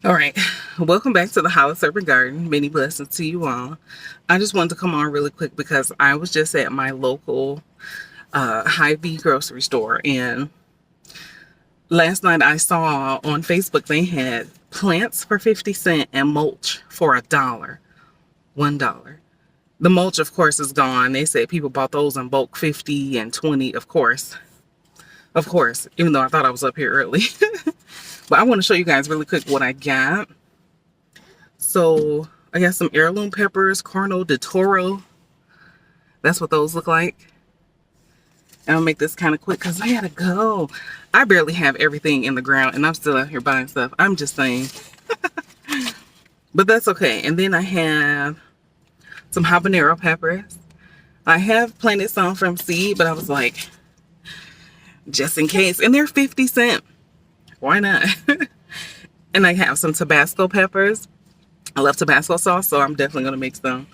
All right, welcome back to the Hollis Urban Garden. Many blessings to you all. I just wanted to come on really quick because I was just at my local Hy-Vee grocery store, and last night I saw on Facebook they had plants for 50 cents and mulch for $1. $1. The mulch, of course, is gone. They said people bought those in bulk, 50 and 20, of course. Even though I thought I was up here early. But I want to show you guys really quick what I got. So I got some heirloom peppers, Corno de Toro. That's what those look like. And I'll make this kind of quick because I gotta go. I barely have everything in the ground and I'm still out here buying stuff. I'm just saying. But that's okay. And then I have some habanero peppers. I have planted some from seed, but I was like, just in case. And they're 50 cents. Why not? And I have some Tabasco peppers. I love Tabasco sauce, so I'm definitely going to make some.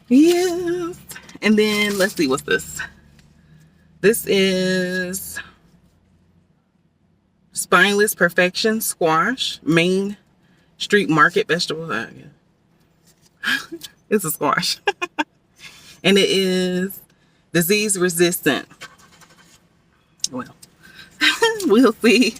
Yes. And then, let's see, what's this? This is Spineless Perfection Squash, Main Street Market vegetable. It's a squash. And it is disease resistant. Well, we'll see.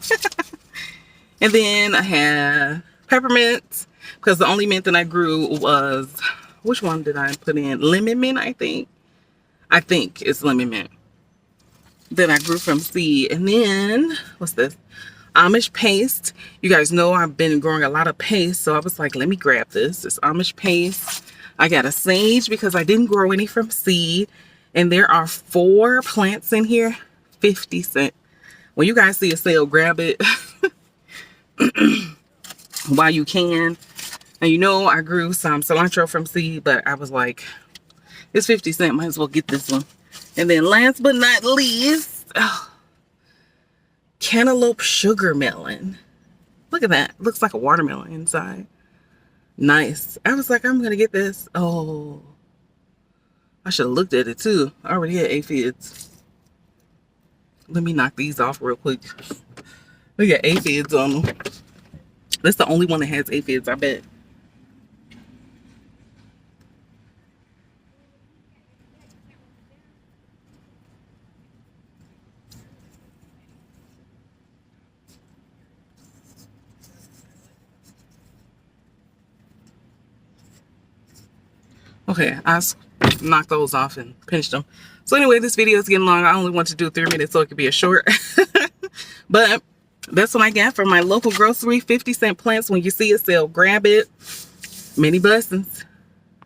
And then I have peppermints, because the only mint that I grew was, which one did I put in? Lemon mint, I think. I think it's lemon mint that I grew from seed. And then, what's this? Amish paste. You guys know I've been growing a lot of paste, so I was like, let me grab this. It's Amish paste. I got a sage because I didn't grow any from seed. And there are 4 plants in here, 50 cents. When you guys see a sale, grab it while you can. And you know I grew some cilantro from seed, but I was like, it's 50 cents, might as well get this one. And then last but not least, cantaloupe sugar melon. Look at that. Looks like a watermelon inside. Nice. I was like, I'm going to get this. Oh, I should have looked at it too. I already had aphids. Let me knock these off real quick. We got aphids on them. That's the only one that has aphids, I bet. Okay, I knocked those off and pinched them. So anyway, this video is getting long. I only want to do 3 minutes so it could be a short. But that's what I got from my local grocery. 50 cent plants. When you see a sale, grab it. Many blessings.